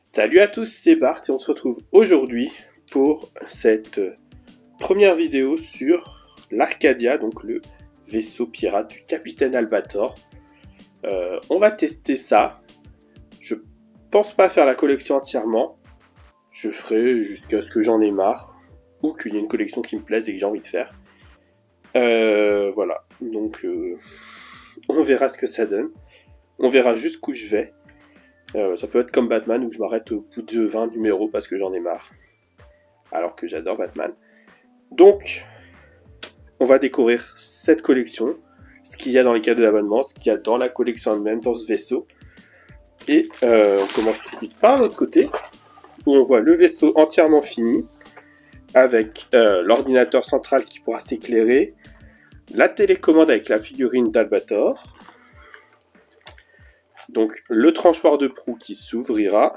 Salut à tous, c'est Bart et on se retrouve aujourd'hui pour cette première vidéo sur l'Arcadia, donc le vaisseau pirate du capitaine Albator. On va tester ça. Je pense pas faire la collection entièrement. Je ferai jusqu'à ce que j'en ai marre ou qu'il y ait une collection qui me plaise et que j'ai envie de faire. Voilà, donc on verra ce que ça donne. On verra jusqu'où je vais. Ça peut être comme Batman où je m'arrête au bout de 20 numéros parce que j'en ai marre. Alors que j'adore Batman. Donc, on va découvrir cette collection, ce qu'il y a dans les cadeaux d'abonnement, ce qu'il y a dans la collection elle-même, dans ce vaisseau. Et on commence tout de suite par l'autre côté, où on voit le vaisseau entièrement fini, avec l'ordinateur central qui pourra s'éclairer, la télécommande avec la figurine d'Albator, donc le tranchoir de proue qui s'ouvrira,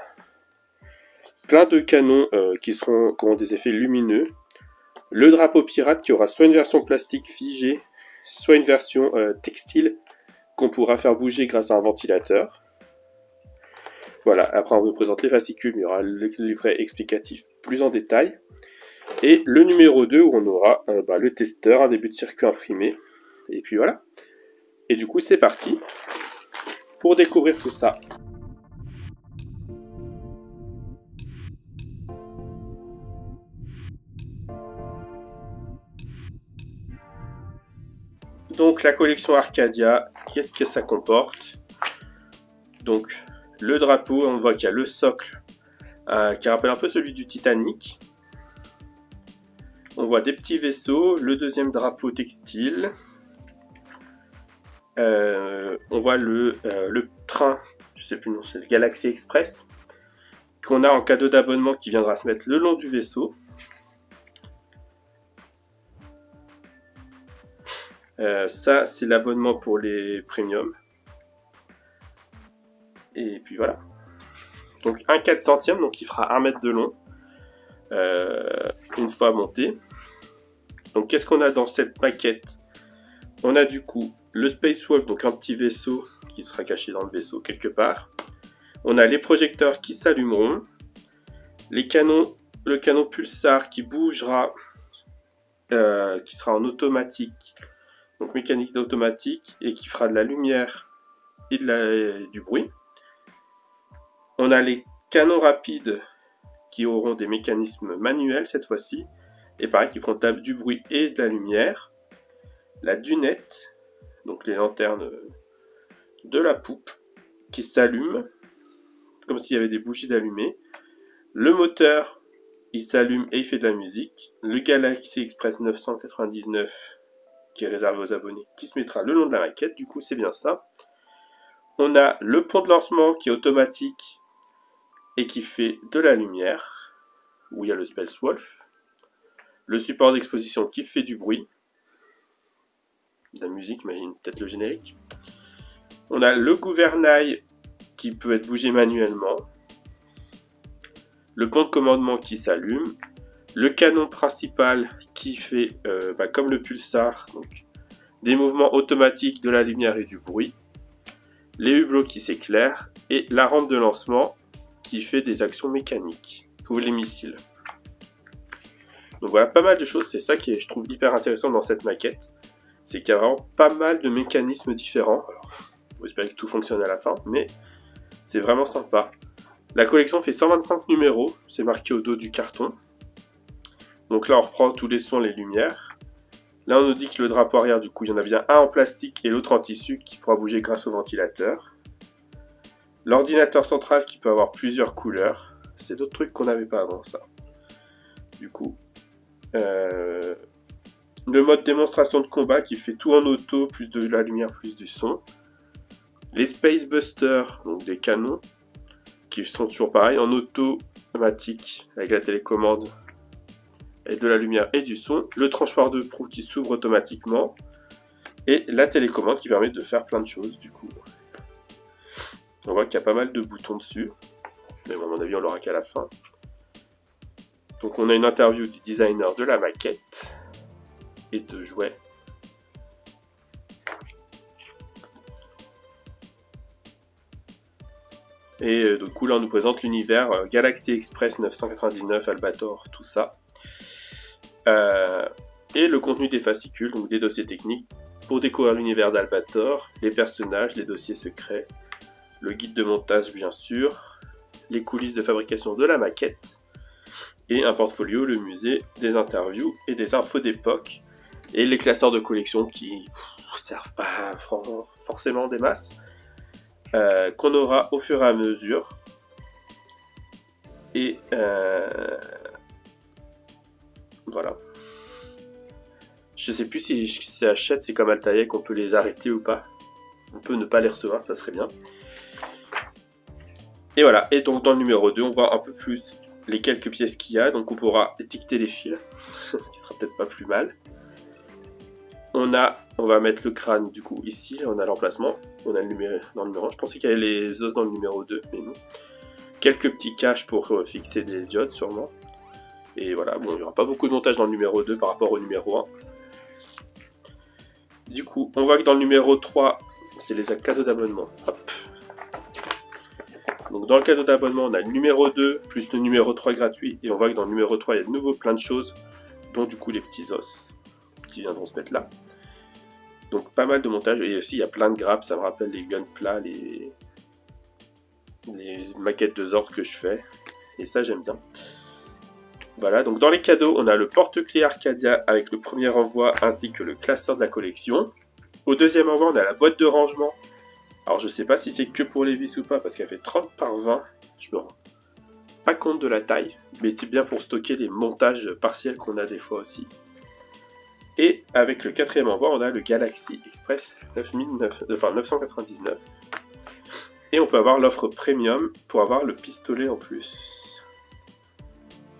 plein de canons qui auront des effets lumineux, le drapeau pirate qui aura soit une version plastique figée, soit une version textile qu'on pourra faire bouger grâce à un ventilateur. Voilà, après on vous présente les fascicules, mais il y aura le livret explicatif plus en détail. Et le numéro 2 où on aura le testeur, un début de circuit imprimé. Et puis voilà. Et du coup c'est parti pour découvrir tout ça. Donc la collection Arcadia, qu'est-ce que ça comporte? Donc le drapeau, on voit qu'il y a le socle qui rappelle un peu celui du Titanic. On voit des petits vaisseaux, le deuxième drapeau textile. On voit le train, je sais plus le nom, c'est le Galaxy Express, qu'on a en cadeau d'abonnement qui viendra se mettre le long du vaisseau. Ça, c'est l'abonnement pour les premiums. Et puis voilà. Donc un 400e, donc il fera 1 mètre de long, une fois monté. Donc qu'est-ce qu'on a dans cette maquette? On a du coup le Space Wolf, donc un petit vaisseau qui sera caché dans le vaisseau quelque part. On a les projecteurs qui s'allumeront, les canons, le canon pulsar qui bougera, qui sera en automatique, donc mécanique d'automatique, et qui fera de la lumière et du bruit. On a les canons rapides qui auront des mécanismes manuels cette fois-ci, et pareil qui feront du bruit et de la lumière. La dunette, donc les lanternes de la poupe, qui s'allument, comme s'il y avait des bougies d'allumées. Le moteur, il s'allume et il fait de la musique. Le Galaxy Express 999, qui est réservé aux abonnés, qui se mettra le long de la maquette, du coup c'est bien ça. On a le pont de lancement qui est automatique et qui fait de la lumière, où il y a le Space Wolf. Le support d'exposition qui fait du bruit, de la musique, imagine peut-être le générique. On a le gouvernail qui peut être bougé manuellement. Le pont de commandement qui s'allume. Le canon principal qui fait, comme le pulsar, donc, des mouvements automatiques de la lumière et du bruit. Les hublots qui s'éclairent. Et la rampe de lancement qui fait des actions mécaniques. Ou les missiles. Donc voilà, pas mal de choses. C'est ça qui est, je trouve, hyper intéressant dans cette maquette. C'est qu'il y a vraiment pas mal de mécanismes différents. Alors, faut espérer que tout fonctionne à la fin, mais c'est vraiment sympa. La collection fait 125 numéros, c'est marqué au dos du carton. Donc là, on reprend tous les sons, les lumières. Là, on nous dit que le drapeau arrière, du coup, il y en a bien un en plastique et l'autre en tissu qui pourra bouger grâce au ventilateur. L'ordinateur central qui peut avoir plusieurs couleurs. C'est d'autres trucs qu'on n'avait pas avant, ça. Du coup, le mode démonstration de combat qui fait tout en auto, plus de la lumière, plus du son. Les Space Busters, donc des canons, qui sont toujours pareils, en automatique, avec la télécommande, et de la lumière et du son. Le tranchoir de proue qui s'ouvre automatiquement. Et la télécommande qui permet de faire plein de choses, du coup. On voit qu'il y a pas mal de boutons dessus. Mais bon, à mon avis, on l'aura qu'à la fin. Donc on a une interview du designer de la maquette. Et de jouets. Et du coup là on nous présente l'univers Galaxy Express 999, Albator, tout ça. Et le contenu des fascicules, donc des dossiers techniques, pour découvrir l'univers d'Albator, les personnages, les dossiers secrets, le guide de montage bien sûr, les coulisses de fabrication de la maquette, et un portfolio, le musée, des interviews et des infos d'époque, et les classeurs de collection qui servent pas forcément des masses, qu'on aura au fur et à mesure. Et voilà. Je sais plus si c'est achète, c'est comme Altaïa qu'on peut les arrêter ou pas. On peut ne pas les recevoir, ça serait bien. Et voilà, et donc dans le numéro 2, on voit un peu plus les quelques pièces qu'il y a, donc on pourra étiqueter les fils, ce qui sera peut-être pas plus mal. On va mettre le crâne du coup ici, on a l'emplacement, on a le numéro dans le numéro 1, je pensais qu'il y avait les os dans le numéro 2, mais non. Quelques petits caches pour fixer des diodes sûrement. Et voilà, bon, il n'y aura pas beaucoup de montage dans le numéro 2 par rapport au numéro 1. Du coup, on voit que dans le numéro 3, c'est les cadeaux d'abonnement. Hop. Donc dans le cadeau d'abonnement, on a le numéro 2 plus le numéro 3 gratuit. Et on voit que dans le numéro 3, il y a de nouveau plein de choses, dont du coup les petits os qui viendront se mettre là. Donc pas mal de montage. Et aussi, il y a plein de grappes, ça me rappelle les gunpla, les maquettes de Zord que je fais. Et ça, j'aime bien. Voilà, donc dans les cadeaux, on a le porte-clés Arcadia avec le premier envoi ainsi que le classeur de la collection. Au deuxième envoi, on a la boîte de rangement. Alors je sais pas si c'est que pour les vis ou pas parce qu'elle fait 30 par 20. Je me rends pas compte de la taille, mais c'est bien pour stocker les montages partiels qu'on a des fois aussi. Et avec le quatrième envoi, on a le Galaxy Express 999. Et on peut avoir l'offre premium pour avoir le pistolet en plus.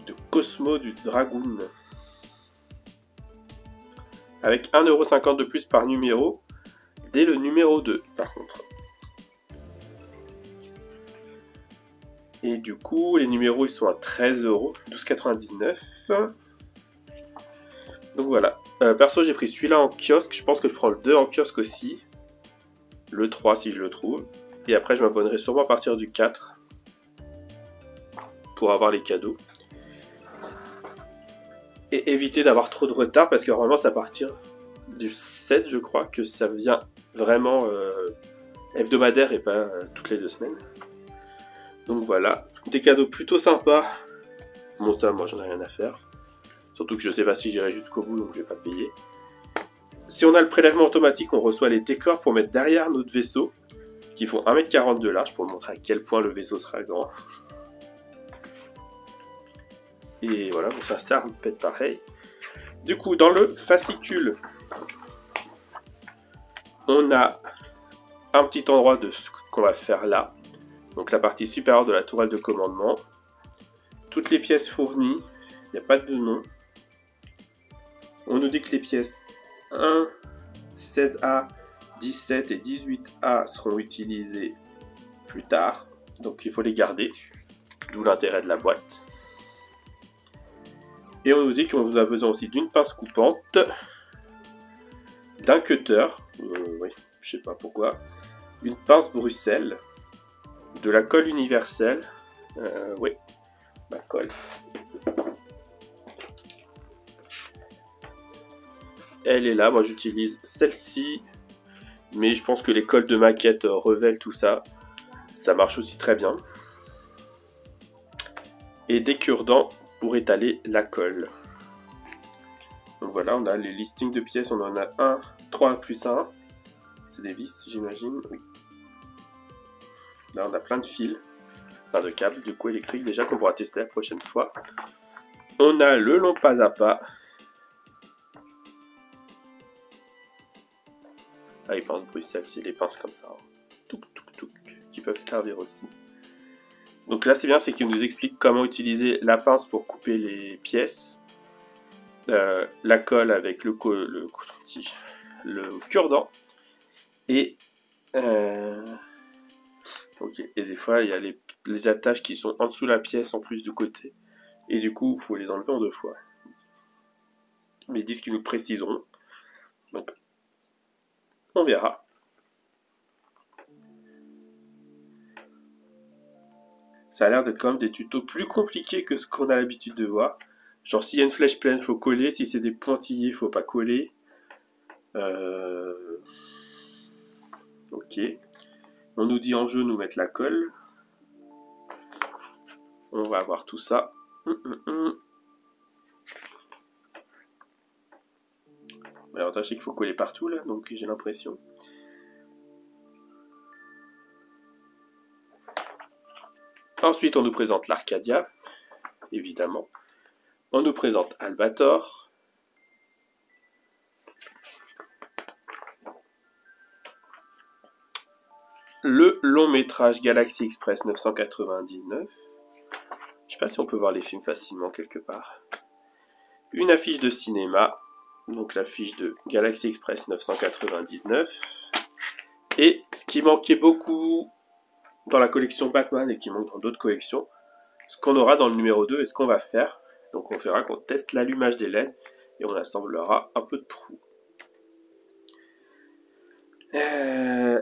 De Cosmo du Dragoon. Avec 1,50€ de plus par numéro, dès le numéro 2 par contre. Et du coup, les numéros ils sont à 13€, 12,99€. Donc voilà. Perso, j'ai pris celui-là en kiosque. Je pense que je prends le 2 en kiosque aussi. Le 3 si je le trouve. Et après, je m'abonnerai sûrement à partir du 4 pour avoir les cadeaux. Et éviter d'avoir trop de retard parce que normalement, c'est à partir du 7, je crois, que ça vient vraiment hebdomadaire et pas toutes les 2 semaines. Donc voilà, des cadeaux plutôt sympas. Bon ça, moi j'en ai rien à faire. Surtout que je sais pas si j'irai jusqu'au bout, donc je vais pas payer. Si on a le prélèvement automatique, on reçoit les décors pour mettre derrière notre vaisseau, qui font 1,40 m de large, pour montrer à quel point le vaisseau sera grand. Et voilà, bon, ça peut être pareil. Du coup, dans le fascicule, on a un petit endroit de ce qu'on va faire là. Donc la partie supérieure de la tourelle de commandement. Toutes les pièces fournies, il n'y a pas de nom. On nous dit que les pièces 1, 16A, 17 et 18A seront utilisées plus tard. Donc il faut les garder, d'où l'intérêt de la boîte. Et on nous dit qu'on a besoin aussi d'une pince coupante, d'un cutter, oui, je sais pas pourquoi, une pince Bruxelles, de la colle universelle, oui, la colle. Elle est là, moi j'utilise celle-ci, mais je pense que les colles de maquette Revel, tout ça, ça marche aussi très bien. Et des cure-dents pour étaler la colle. Donc voilà, on a les listings de pièces, on en a 1, 3 plus 1. C'est des vis, j'imagine, oui. Là, on a plein de fils, plein de câbles, du coup électriques déjà qu'on pourra tester la prochaine fois. On a le long pas à pas. Ah, les pinces Bruxelles, c'est les pinces comme ça. Hein. Touc, touc, touc, qui peuvent servir aussi. Donc là, c'est bien, c'est qu'il nous explique comment utiliser la pince pour couper les pièces. La colle avec le coton-tige, le cure-dent. Et, okay. Et des fois, il y a les attaches qui sont en dessous de la pièce, en plus du côté. Et du coup, il faut les enlever en 2 fois. Mais ils disent qu'ils nous préciseront. Donc, on verra. Ça a l'air d'être quand même des tutos plus compliqués que ce qu'on a l'habitude de voir. Genre s'il y a une flèche pleine, faut coller. Si c'est des pointillés, faut pas coller. Ok. On nous dit en jeu nous mettre la colle. On va avoir tout ça. L'avantage c'est qu'il faut coller partout là, donc j'ai l'impression. Ensuite on nous présente l'Arcadia, évidemment. On nous présente Albator. Le long métrage Galaxy Express 999. Je sais pas si on peut voir les films facilement quelque part. Une affiche de cinéma, donc l'affiche de Galaxy Express 999. Et ce qui manquait beaucoup dans la collection Batman et qui manque dans d'autres collections, ce qu'on aura dans le numéro 2 et ce qu'on va faire. Donc on fera qu'on teste l'allumage des LED et on assemblera un peu de trous.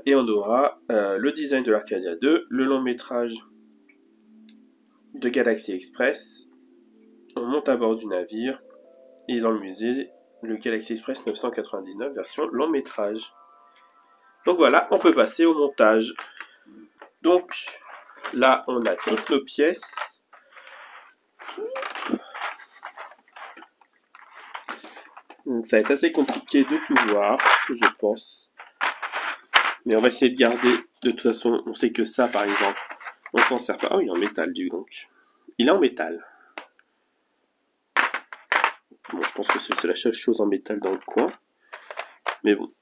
Et on aura le design de l'Arcadia 2, le long métrage de Galaxy Express. On monte à bord du navire et dans le musée, le Galaxy Express 999 version long métrage. Donc voilà, on peut passer au montage. Donc là, on a toutes nos pièces. Ça va être assez compliqué de tout voir, je pense. Mais on va essayer de garder. De toute façon, on sait que ça, par exemple, on s'en sert pas. Oh, il est en métal, donc. Il est en métal. Bon, je pense que c'est la seule chose en métal dans le coin. Mais bon.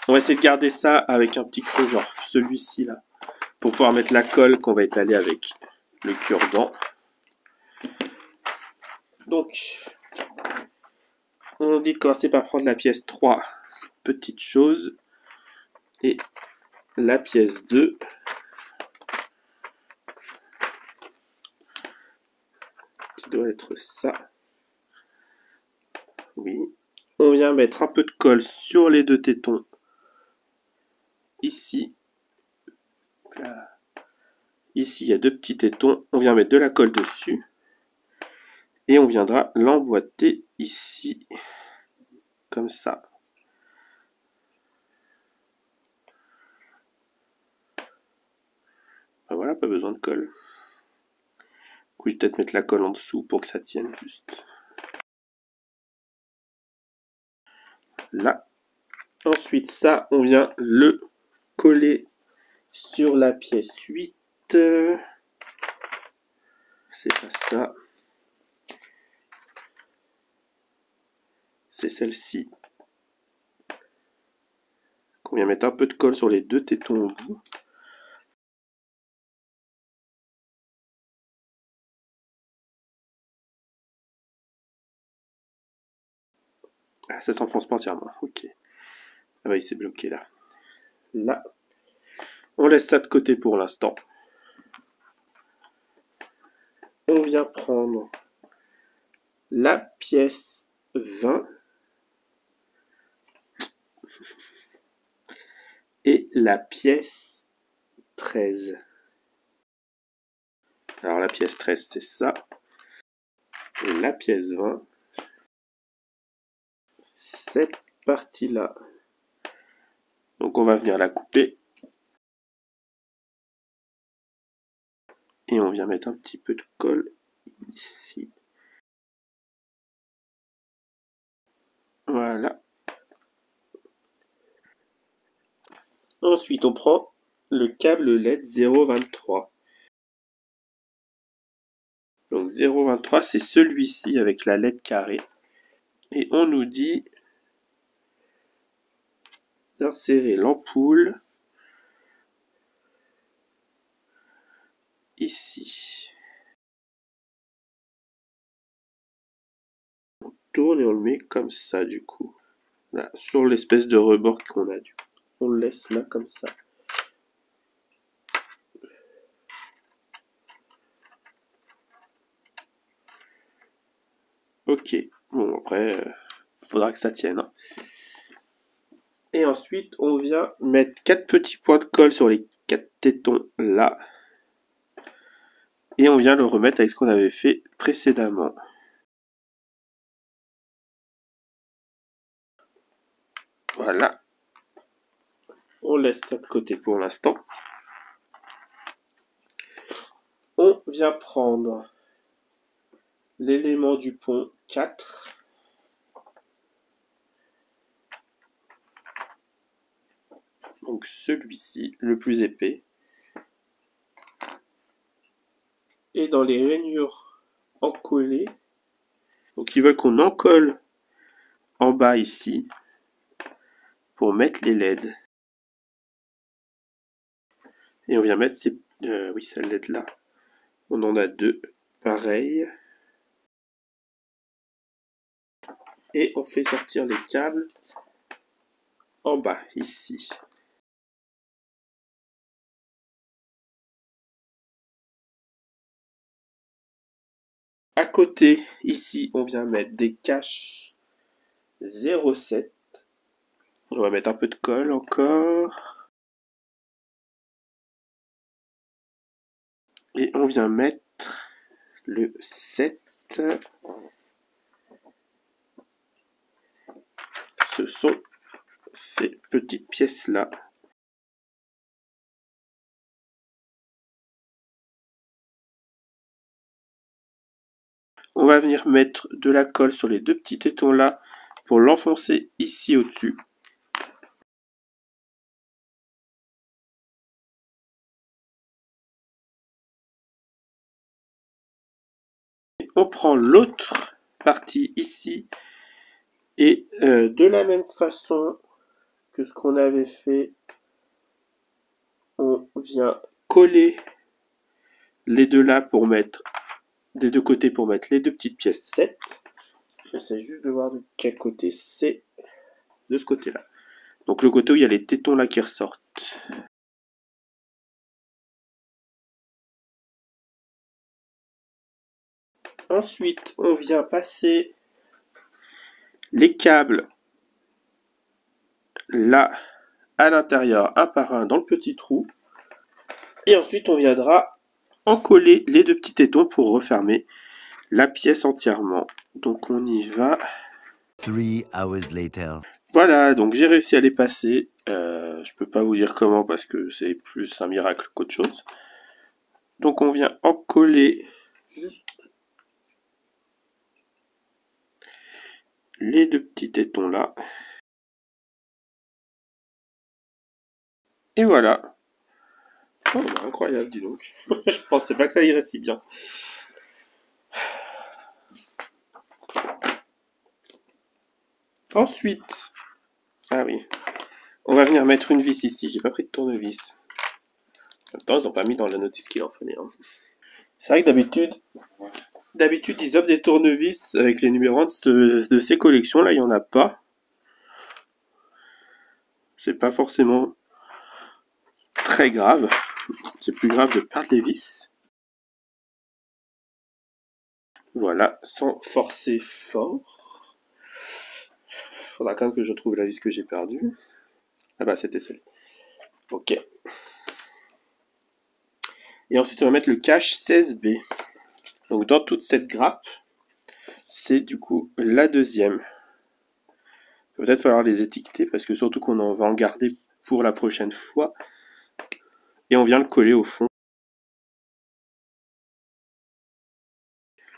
On va essayer de garder ça avec un petit creux, genre celui-ci, là. Pour pouvoir mettre la colle qu'on va étaler avec le cure-dent. Donc, on dit de commencer par prendre la pièce 3, cette petite chose. Et la pièce 2. Qui doit être ça. Oui. On vient mettre un peu de colle sur les deux tétons. Ici. Là. Ici, il y a deux petits tétons. On vient mettre de la colle dessus. Et on viendra l'emboîter ici. Comme ça. Ben voilà, pas besoin de colle. Du coup, je vais peut-être mettre la colle en dessous pour que ça tienne juste. Là. Ensuite, ça, on vient le coller sur la pièce 8. C'est pas ça. C'est celle-ci. On vient mettre un peu de colle sur les deux tétons au bout. Ah, ça s'enfonce pas entièrement. Ok. Ah bah, il s'est bloqué là. Là. On laisse ça de côté pour l'instant. On vient prendre la pièce 20 et la pièce 13. Alors la pièce 13 c'est ça. Et la pièce 20, cette partie-là. Donc on va venir la couper. Et on vient mettre un petit peu de colle ici. Voilà. Ensuite, on prend le câble LED 0,23. Donc 0,23, c'est celui-ci avec la LED carrée. Et on nous dit d'insérer l'ampoule ici. On tourne et on le met comme ça du coup. Là, sur l'espèce de rebord qu'on a du coup. On le laisse là comme ça. Ok, bon après, faudra que ça tienne. Hein. Et ensuite, on vient mettre 4 petits points de colle sur les 4 tétons là. Et on vient le remettre avec ce qu'on avait fait précédemment. Voilà. On laisse ça de côté pour l'instant. On vient prendre l'élément du pont 4. Donc celui-ci, le plus épais. Et dans les rainures encollées, donc ils veulent qu'on encolle en bas ici pour mettre les LED. Et on vient mettre ces, oui, cette LED là. On en a deux, pareil. Et on fait sortir les câbles en bas, ici. À côté, ici, on vient mettre des caches 0,7. On va mettre un peu de colle encore. Et on vient mettre le 7. Ce sont ces petites pièces-là. On va venir mettre de la colle sur les deux petits tétons là pour l'enfoncer ici au-dessus. On prend l'autre partie ici et de la même façon que ce qu'on avait fait, on vient coller les deux là pour mettre des deux côtés pour mettre les deux petites pièces 7. J'essaie juste de voir de quel côté c'est. De ce côté là. Donc le côté où il y a les tétons là qui ressortent. Ensuite, on vient passer les câbles là à l'intérieur, un par un dans le petit trou. Et ensuite, on viendra encoller les deux petits tétons pour refermer la pièce entièrement. Donc on y va. 3 hours later. Voilà, donc j'ai réussi à les passer. Je peux pas vous dire comment parce que c'est plus un miracle qu'autre chose. Donc on vient encoller juste les deux petits tétons là. Et voilà. Oh, bah, incroyable, dis donc. Je pensais pas que ça irait si bien. Ensuite, ah oui, on va venir mettre une vis ici. J'ai pas pris de tournevis. En même temps, ils n'ont pas mis dans la notice qu'il en fallait. Hein. C'est vrai que d'habitude, ils offrent des tournevis avec les numéros de ces collections. Là, il n'y en a pas. C'est pas forcément très grave. C'est plus grave de perdre les vis. Voilà, sans forcer fort. Faudra quand même que je trouve la vis que j'ai perdue. Ah bah, c'était celle-ci. Ok. Et ensuite, on va mettre le cache 16B. Donc, dans toute cette grappe, c'est du coup la deuxième. Il va peut-être falloir les étiqueter parce que surtout qu'on en va en garder pour la prochaine fois. Et on vient le coller au fond.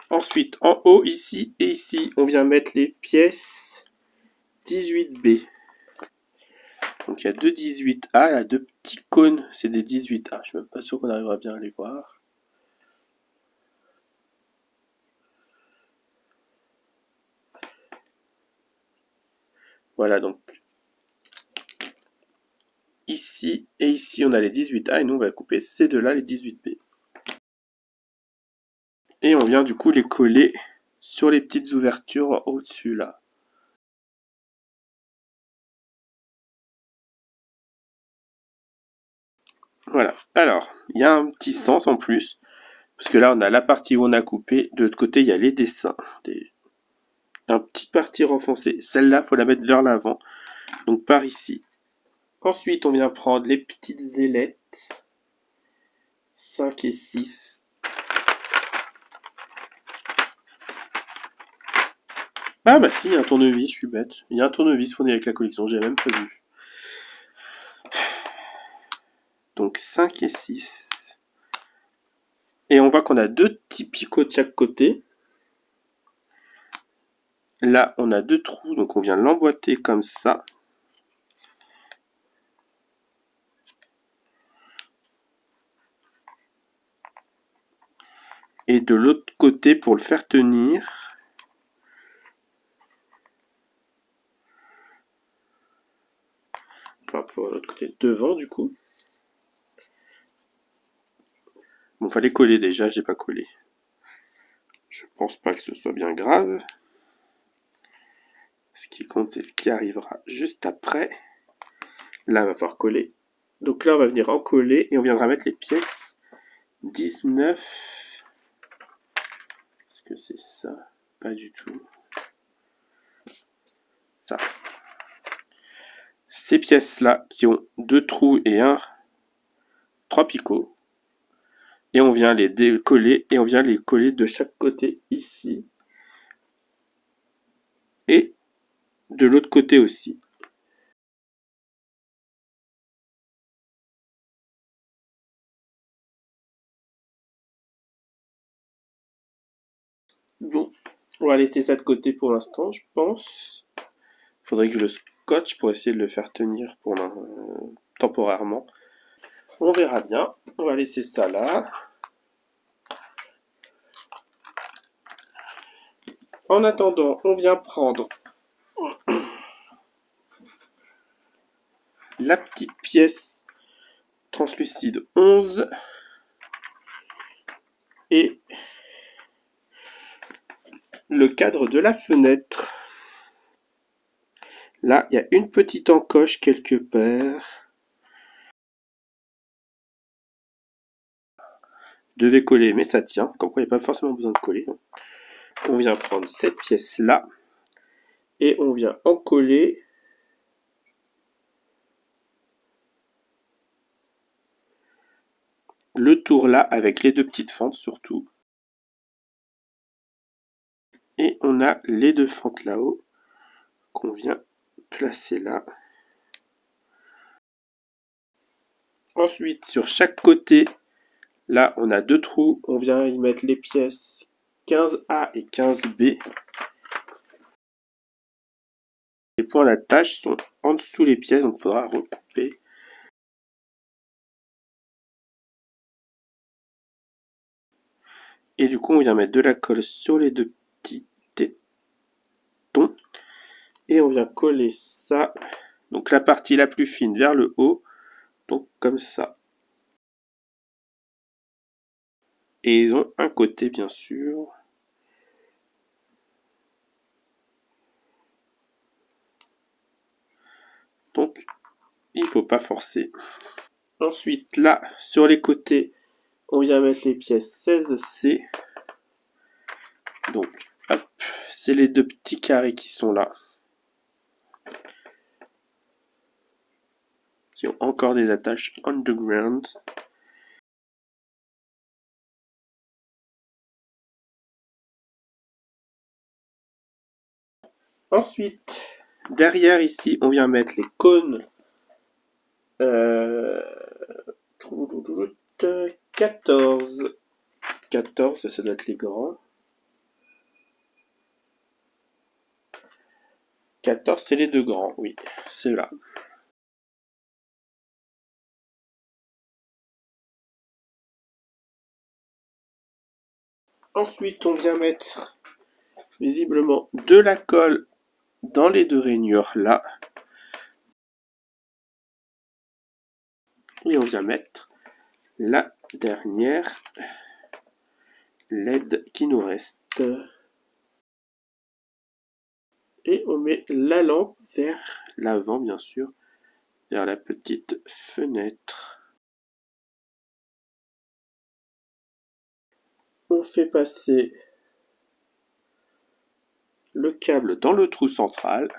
Ensuite, en haut, ici et ici, on vient mettre les pièces 18B. Donc il y a deux 18A, là, deux petits cônes, c'est des 18A. Je suis même pas sûr qu'on arrivera bien à les voir. Voilà, donc ici et ici, on a les 18A et nous, on va couper ces deux-là, les 18B. Et on vient du coup les coller sur les petites ouvertures au-dessus, là. Voilà. Alors, il y a un petit sens en plus. Parce que là, on a la partie où on a coupé. De l'autre côté, il y a les dessins. Une petite partie renfoncée. Celle-là, il faut la mettre vers l'avant. Donc, par ici. Ensuite, on vient prendre les petites ailettes. 5 et 6. Ah bah si, il y a un tournevis, je suis bête. Il y a un tournevis fourni avec la collection, j'ai même pas vu. Donc 5 et 6. Et on voit qu'on a 2 petits picots de chaque côté. Là, on a 2 trous, donc on vient l'emboîter comme ça. Et de l'autre côté, pour le faire tenir, enfin pour l'autre côté, devant du coup. Bon, fallait coller déjà, j'ai pas collé. Je pense pas que ce soit bien grave. Ce qui compte, c'est ce qui arrivera juste après. Là, il va falloir coller. Donc là, on va venir en coller et on viendra mettre les pièces 19. Est-ce que c'est ça? Pas du tout. Ça. Ces pièces-là qui ont 2 trous et 3 picots. Et on vient les décoller et on vient les coller de chaque côté ici. Et de l'autre côté aussi. Bon, on va laisser ça de côté pour l'instant, je pense. Faudrait que je le scotche pour essayer de le faire tenir pour temporairement. On verra bien. On va laisser ça là. En attendant, on vient prendre la petite pièce translucide 11 et le cadre de la fenêtre. Là, il y a une petite encoche quelque part. Devait coller, mais ça tient. Comme quoi, il n'y a pas forcément besoin de coller. On vient prendre cette pièce-là et on vient en coller le tour là avec les 2 petites fentes surtout. Et on a les 2 fentes là-haut qu'on vient placer là. Ensuite, sur chaque côté, là, on a 2 trous. On vient y mettre les pièces 15A et 15B. Les points d'attache sont en dessous les pièces, donc il faudra recouper. Et du coup, on vient mettre de la colle sur les 2 petits tétons. Et on vient coller ça. Donc la partie la plus fine vers le haut. Donc comme ça. Et ils ont un côté, bien sûr. Donc, il ne faut pas forcer. Ensuite, là, sur les côtés, on vient mettre les pièces 16C. Donc, hop, c'est les 2 petits carrés qui sont là. Qui ont encore des attaches underground. Ensuite, derrière ici, on vient mettre les cônes 14. 14, ça doit être les grands. 14, c'est les 2 grands, oui, c'est là. Ensuite, on vient mettre visiblement de la colle dans les 2 rainures là. Et on vient mettre la dernière LED qui nous reste. Et on met la lampe vers l'avant, bien sûr, vers la petite fenêtre. On fait passer le câble dans le trou central,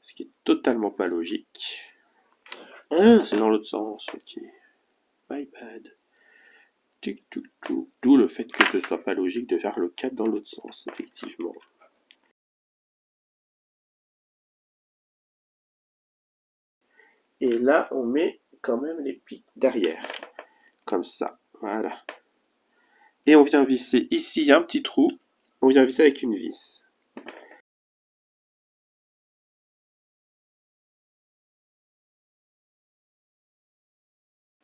ce qui est totalement pas logique. Ah, c'est dans l'autre sens, ok. My bad. D'où le fait que ce soit pas logique de faire le câble dans l'autre sens, effectivement. Et là, on met quand même les pics derrière. Comme ça, voilà. Et on vient visser. Ici, il y a un petit trou. On vient visser avec une vis.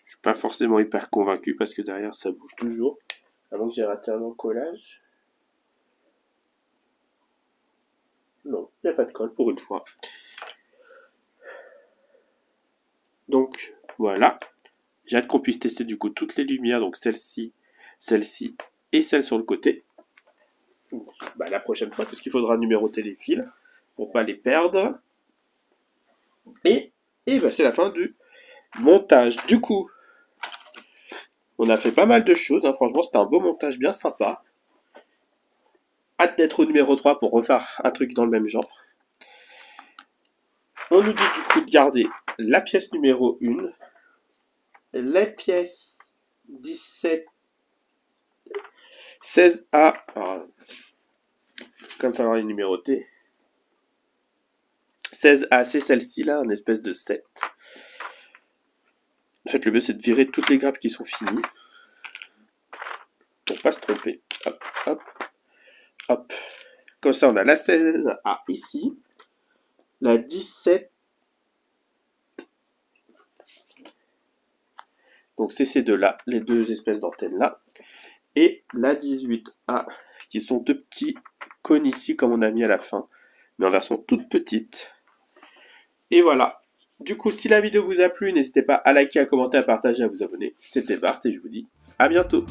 Je suis pas forcément hyper convaincu parce que derrière, ça bouge toujours. Avant que j'ai raté un collage. Non, il n'y a pas de colle pour une fois. Donc, voilà. J'ai hâte qu'on puisse tester du coup toutes les lumières. Donc, celle-ci et celle sur le côté. Bah, la prochaine fois, parce qu'il faudra numéroter les fils pour pas les perdre. Et bah, c'est la fin du montage. Du coup, on a fait pas mal de choses. Hein. Franchement, c'était un beau montage bien sympa. Hâte d'être au numéro 3 pour refaire un truc dans le même genre. On nous dit du coup de garder la pièce numéro 1, les pièces 17, 16A, alors, comme il falloir les numéroter. 16A, c'est celle-ci là, une espèce de 7. En fait, le mieux c'est de virer toutes les grappes qui sont finies. Pour pas se tromper. Hop, hop, hop. Comme ça, on a la 16A ici. La 17. Donc c'est ces deux-là, les deux espèces d'antennes-là. Et la 18A, qui sont deux petits cônes ici, comme on a mis à la fin, mais en version toute petite. Et voilà. Du coup, si la vidéo vous a plu, n'hésitez pas à liker, à commenter, à partager, à vous abonner. C'était Bart et je vous dis à bientôt.